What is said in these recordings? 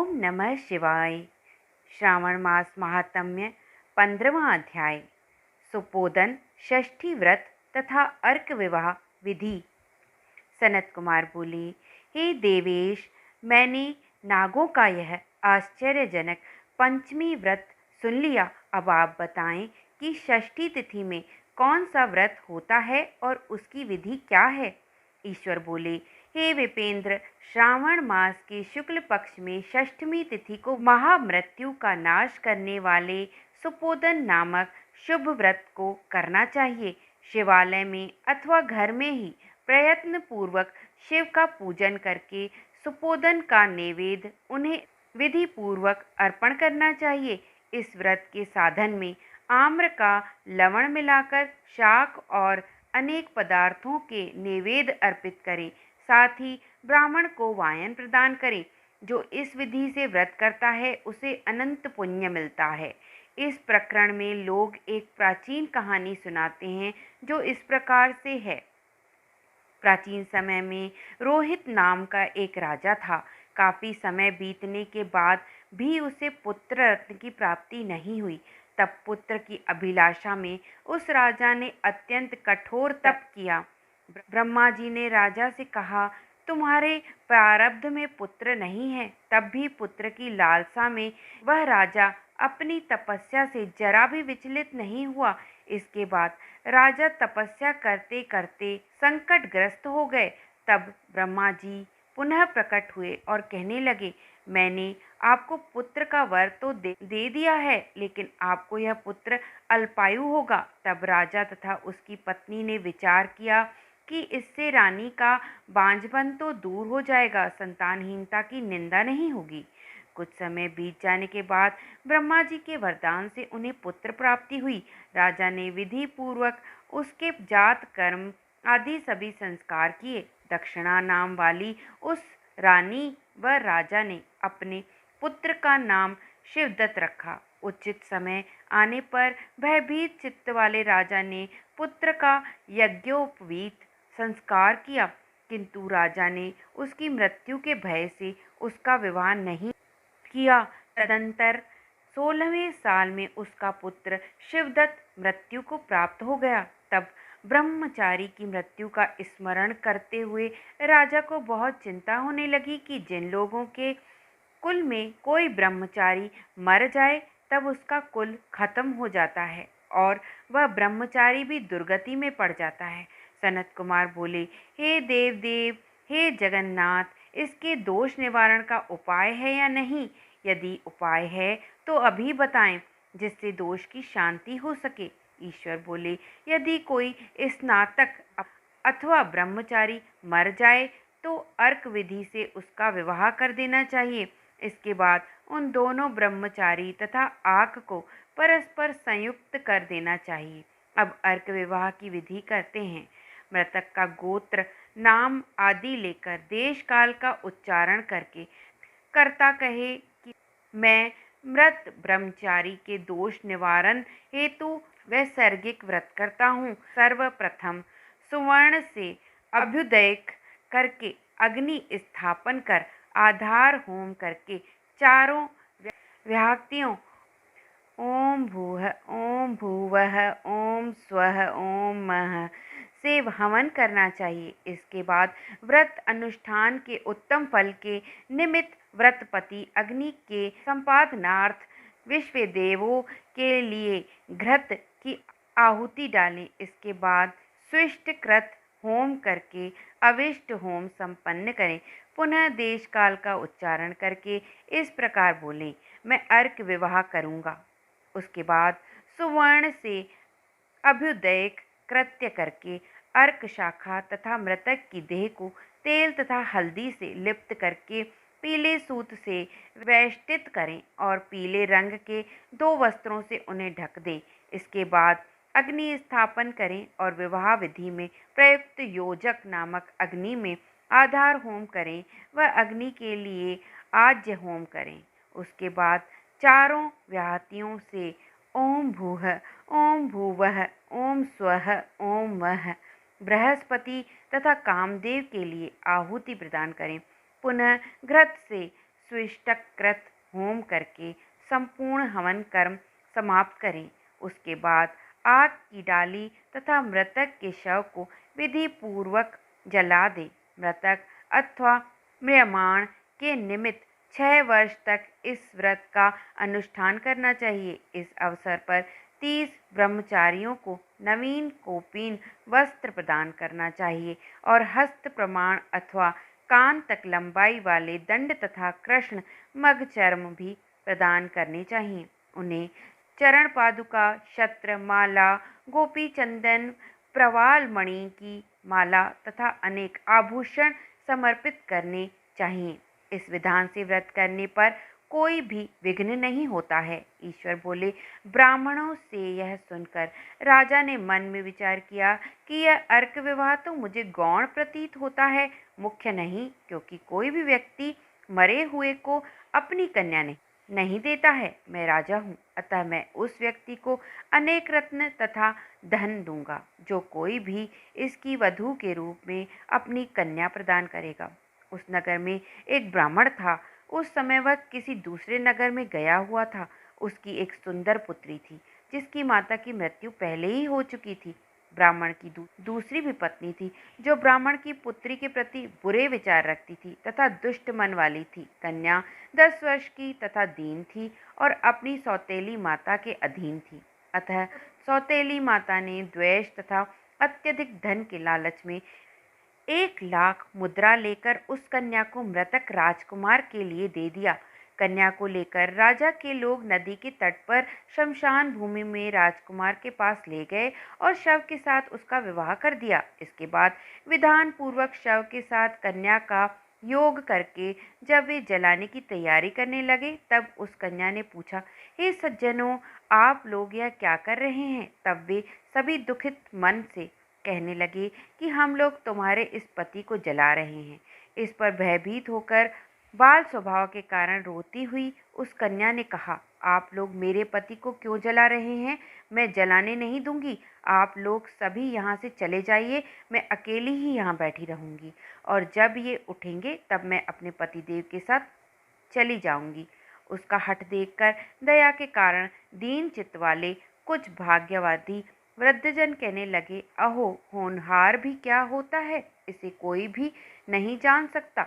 ओम नमः शिवाय। श्रावण मास महात्म्य 15वां अध्याय। सुपोदन षष्ठी व्रत तथा अर्क विवाह विधि। सनत कुमार बोले, हे देवेश, मैंने नागों का यह आश्चर्यजनक पंचमी व्रत सुन लिया। अब आप बताएं कि षष्ठी तिथि में कौन सा व्रत होता है और उसकी विधि क्या है। ईश्वर बोले, हे विपेंद्र, श्रावण मास के शुक्ल पक्ष में षष्ठमी तिथि को महामृत्यु का नाश करने वाले सुपोदन नामक शुभ व्रत को करना चाहिए। शिवालय में अथवा घर में ही प्रयत्न पूर्वक शिव का पूजन करके सुपोदन का नैवेद्य उन्हें विधि पूर्वक अर्पण करना चाहिए। इस व्रत के साधन में आम्र का लवण मिलाकर शाक और अनेक पदार्थों के नैवेद्य अर्पित करें। साथ ही ब्राह्मण को वायन प्रदान करें। जो इस विधि से व्रत करता है उसे अनंत पुण्य मिलता है। इस प्रकरण में लोग एक प्राचीन कहानी सुनाते हैं जो इस प्रकार से है। प्राचीन समय में रोहित नाम का एक राजा था। काफी समय बीतने के बाद भी उसे पुत्र रत्न की प्राप्ति नहीं हुई। तब पुत्र की अभिलाषा में उस राजा ने अत्यंत कठोर तप किया। ब्रह्मा जी ने राजा से कहा, तुम्हारे प्रारब्ध में पुत्र नहीं है। तब भी पुत्र की लालसा में वह राजा अपनी तपस्या से जरा भी विचलित नहीं हुआ। इसके बाद राजा तपस्या करते करते संकटग्रस्त हो गए। तब ब्रह्मा जी पुनः प्रकट हुए और कहने लगे, मैंने आपको पुत्र का वर तो दे दिया है, लेकिन आपको यह पुत्र अल्पायु होगा। तब राजा तथा उसकी पत्नी ने विचार किया कि इससे रानी का बांझपन तो दूर हो जाएगा, संतानहीनता की निंदा नहीं होगी। कुछ समय बीत जाने के बाद ब्रह्मा जी के वरदान से उन्हें पुत्र प्राप्ति हुई। राजा ने विधि पूर्वक उसके जात कर्म आदि सभी संस्कार किए। दक्षिणा नाम वाली उस रानी व राजा ने अपने पुत्र का नाम शिवदत्त रखा। उचित समय आने पर भयभीत चित्त वाले राजा ने पुत्र का यज्ञोपवीत संस्कार किया, किंतु राजा ने उसकी मृत्यु के भय से उसका विवाह नहीं किया। तदंतर 16वें साल में उसका पुत्र शिवदत्त मृत्यु को प्राप्त हो गया। तब ब्रह्मचारी की मृत्यु का स्मरण करते हुए राजा को बहुत चिंता होने लगी कि जिन लोगों के कुल में कोई ब्रह्मचारी मर जाए तब उसका कुल खत्म हो जाता है और वह ब्रह्मचारी भी दुर्गति में पड़ जाता है। सनत कुमार बोले, हे देव देव, हे जगन्नाथ, इसके दोष निवारण का उपाय है या नहीं? यदि उपाय है तो अभी बताएं, जिससे दोष की शांति हो सके। ईश्वर बोले, यदि कोई स्नातक अथवा ब्रह्मचारी मर जाए तो अर्क विधि से उसका विवाह कर देना चाहिए। इसके बाद उन दोनों ब्रह्मचारी तथा आक को परस्पर संयुक्त कर देना चाहिए। अब अर्क विवाह की विधि करते हैं। मृतक का गोत्र, नाम आदि लेकर देश काल का उच्चारण करके कर्ता कहे कि मैं मृत ब्रह्मचारी के दोष निवारण हेतु वैसर्गिक व्रत करता हूँ। सर्वप्रथम सुवर्ण से अभ्युदयक करके अग्नि स्थापन कर आधार होम करके चारों व्याहतियों ओम भूः ओम भूवः ओम स्वः ओम मः से हवन करना चाहिए। इसके बाद व्रत अनुष्ठान के उत्तम फल के निमित्त व्रतपति अग्नि के संपादनार्थ विश्व देवों के लिए घृत की आहुति डालें। इसके बाद स्विष्टकृत होम करके अविष्ट होम संपन्न करें। पुनः देश काल का उच्चारण करके इस प्रकार बोलें, मैं अर्क विवाह करूँगा। उसके बाद सुवर्ण से अभ्युदयक कृत्य करके अर्क शाखा तथा मृतक की देह को तेल तथा हल्दी से लिप्त करके पीले सूत से वेष्टित करें और पीले रंग के 2 वस्त्रों से उन्हें ढक दें। इसके बाद अग्नि स्थापन करें और विवाह विधि में प्रयुक्त योजक नामक अग्नि में आधार होम करें व अग्नि के लिए आज्य होम करें। उसके बाद चारों व्याहतियों से ओम भूः ओम भूवः ओम स्वः ओम वः बृहस्पति तथा कामदेव के लिए आहुति प्रदान करें। पुनः घृत से स्विष्टकृत होम करके संपूर्ण हवन कर्म समाप्त करें। उसके बाद आग की डाली तथा मृतक के शव को विधि पूर्वक जला दे। मृतक अथवा म्रियमाण के निमित्त 6 वर्ष तक इस व्रत का अनुष्ठान करना चाहिए। इस अवसर पर 30 ब्रह्मचारियों को नवीन कोपीन वस्त्र प्रदान करना चाहिए और हस्त प्रमाण अथवा कान तक लंबाई वाले दंड तथा कृष्ण मग चर्म भी प्रदान करने चाहिए। उन्हें चरण पादुका, छत्र, माला, गोपी चंदन, प्रवाल मणि की माला तथा अनेक आभूषण समर्पित करने चाहिए। इस विधान से व्रत करने पर कोई भी विघ्न नहीं होता है। ईश्वर बोले, ब्राह्मणों से यह सुनकर राजा ने मन में विचार किया कि यह अर्क विवाह तो मुझे गौण प्रतीत होता है, मुख्य नहीं, क्योंकि कोई भी व्यक्ति मरे हुए को अपनी कन्या नहीं देता है। मैं राजा हूँ, अतः मैं उस व्यक्ति को अनेक रत्न तथा धन दूंगा जो कोई भी इसकी वधू के रूप में अपनी कन्या प्रदान करेगा। उस नगर में एक ब्राह्मण था। उस समय वह किसी दूसरे नगर में गया हुआ था। उसकी एक सुंदर पुत्री थी जिसकी माता की मृत्यु पहले ही हो चुकी थी। ब्राह्मण की दूसरी भी पत्नी थी जो ब्राह्मण की पुत्री के प्रति बुरे विचार रखती थी तथा दुष्ट मन वाली थी। कन्या 10 वर्ष की तथा दीन थी और अपनी सौतेली माता के अधीन थी। अतः सौतेली माता ने द्वेष तथा अत्यधिक धन के लालच में 1 लाख मुद्रा लेकर उस कन्या को मृतक राजकुमार के लिए दे दिया। कन्या को लेकर राजा के लोग नदी के तट पर शमशान भूमि में राजकुमार के पास ले गए और शव के साथ उसका विवाह कर दिया। इसके बाद विधान पूर्वक शव के साथ कन्या का योग करके जब वे जलाने की तैयारी करने लगे तब उस कन्या ने पूछा, हे सज्जनों, आप लोग यह क्या कर रहे हैं? तब वे सभी दुखित मन से कहने लगे कि हम लोग तुम्हारे इस पति को जला रहे हैं। इस पर भयभीत होकर बाल स्वभाव के कारण रोती हुई उस कन्या ने कहा, आप लोग मेरे पति को क्यों जला रहे हैं? मैं जलाने नहीं दूंगी। आप लोग सभी यहाँ से चले जाइए, मैं अकेली ही यहाँ बैठी रहूंगी और जब ये उठेंगे तब मैं अपने पतिदेव के साथ चली जाऊंगी। उसका हठ देखकर दया के कारण दीन चित्त वाले कुछ भाग्यवादी वृद्धजन कहने लगे, अहो, होनहार भी क्या होता है, इसे कोई भी नहीं जान सकता।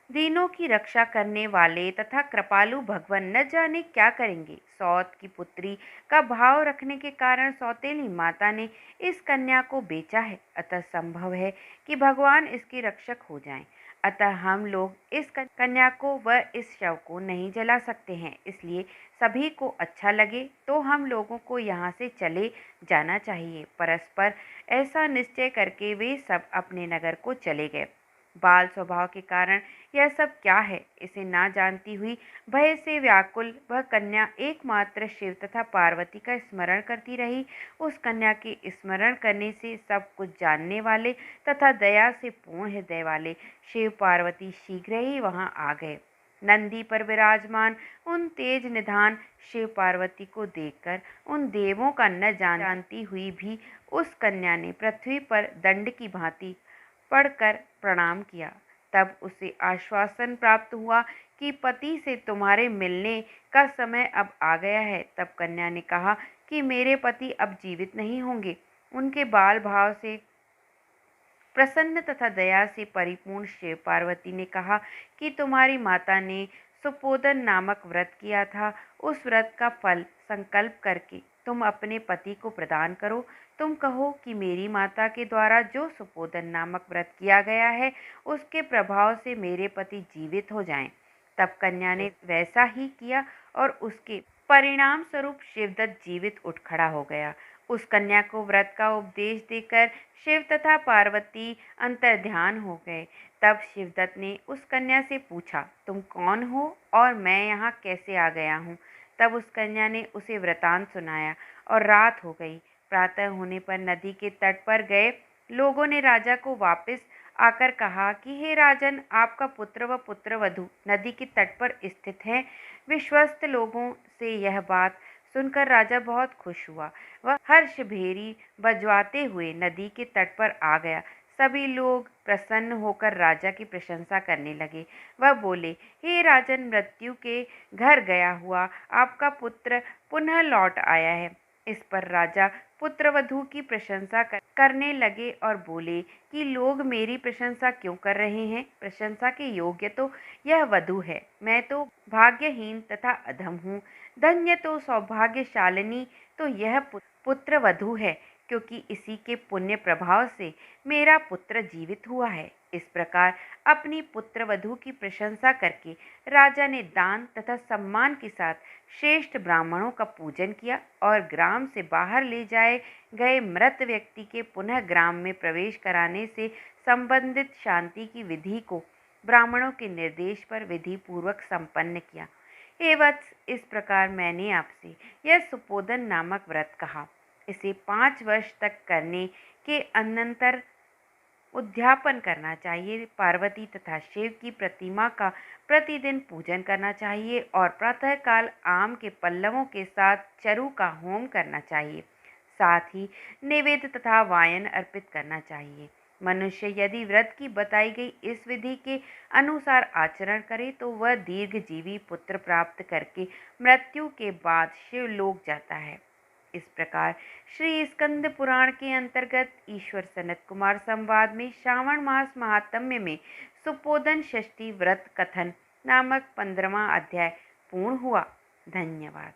दीनों की रक्षा करने वाले तथा कृपालु भगवान न जाने क्या करेंगे। सौत की पुत्री का भाव रखने के कारण सौतेली माता ने इस कन्या को बेचा है। अतः संभव है कि भगवान इसके रक्षक हो जाएं। अतः हम लोग इस कन्या को व इस शव को नहीं जला सकते हैं। इसलिए सभी को अच्छा लगे तो हम लोगों को यहाँ से चले जाना चाहिए। परस्पर ऐसा निश्चय करके वे सब अपने नगर को चले गए। बाल स्वभाव के कारण यह सब क्या है, इसे ना जानती हुई भय से व्याकुल वह कन्या एकमात्र शिव तथा पार्वती का स्मरण करती रही। उस कन्या के स्मरण करने से सब कुछ जानने वाले तथा दया से पूर्ण हृदय वाले शिव पार्वती शीघ्र ही वहां आ गए। नंदी पर विराजमान उन तेज निधान शिव पार्वती को देखकर उन देवों का न जानती हुई भी उस कन्या ने पृथ्वी पर दंड की भांति पढ़कर प्रणाम किया। तब उसे आश्वासन प्राप्त हुआ कि पति से तुम्हारे मिलने का समय अब आ गया है। तब कन्या ने कहा कि मेरे पति अब जीवित नहीं होंगे। उनके बाल भाव से प्रसन्न तथा दया से परिपूर्ण शिव पार्वती ने कहा कि तुम्हारी माता ने सुपोदन नामक व्रत किया था, उस व्रत का फल संकल्प करके तुम अपने पति को प्रदान करो। तुम कहो कि मेरी माता के द्वारा जो सुपोदन नामक व्रत किया गया है उसके प्रभाव से मेरे पति जीवित हो जाएं। तब कन्या ने वैसा ही किया और उसके परिणाम स्वरूप शिवदत्त जीवित उठ खड़ा हो गया। उस कन्या को व्रत का उपदेश देकर शिव तथा पार्वती अंतर्ध्यान हो गए। तब शिवदत्त ने उस कन्या से पूछा, तुम कौन हो और मैं यहाँ कैसे आ गया हूँ? तब उस कन्या ने उसे वृतांत सुनाया और रात हो गई। प्रातः होने पर नदी के तट पर गए लोगों ने राजा को वापस आकर कहा कि हे राजन, आपका पुत्र व पुत्रवधू नदी के तट पर स्थित हैं। विश्वस्त लोगों से यह बात सुनकर राजा बहुत खुश हुआ। वह हर्ष भेरी बजवाते हुए नदी के तट पर आ गया। सभी लोग प्रसन्न होकर राजा की प्रशंसा करने लगे। वह बोले, हे राजन, मृत्यु के घर गया हुआ आपका पुत्र पुनः लौट आया है। इस पर राजा पुत्रवधू की प्रशंसा करने लगे और बोले कि लोग मेरी प्रशंसा क्यों कर रहे हैं? प्रशंसा के योग्य तो यह वधू है। मैं तो भाग्यहीन तथा अधम हूँ। धन्य तो सौभाग्यशालिनी तो यह पुत्रवधू है, क्योंकि इसी के पुण्य प्रभाव से मेरा पुत्र जीवित हुआ है। इस प्रकार अपनी पुत्रवधू की प्रशंसा करके राजा ने दान तथा सम्मान के साथ श्रेष्ठ ब्राह्मणों का पूजन किया और ग्राम से बाहर ले जाए गए मृत व्यक्ति के पुनः ग्राम में प्रवेश कराने से संबंधित शांति की विधि को ब्राह्मणों के निर्देश पर विधि पूर्वक संपन्न किया। हे वत्स, इस प्रकार मैंने आपसे यह सुपोदन नामक व्रत कहा। इसे 5 वर्ष तक करने के अनंतर उद्यापन करना चाहिए। पार्वती तथा शिव की प्रतिमा का प्रतिदिन पूजन करना चाहिए और प्रातःकाल आम के पल्लवों के साथ चरु का होम करना चाहिए। साथ ही निवेद तथा वायन अर्पित करना चाहिए। मनुष्य यदि व्रत की बताई गई इस विधि के अनुसार आचरण करे तो वह दीर्घजीवी पुत्र प्राप्त करके मृत्यु के बाद शिवलोक जाता है। इस प्रकार श्री स्कंद पुराण के अंतर्गत ईश्वर सनत कुमार संवाद में श्रावण मास महात्म्य में सुपोदन षष्ठी व्रत कथन नामक 15वां अध्याय पूर्ण हुआ। धन्यवाद।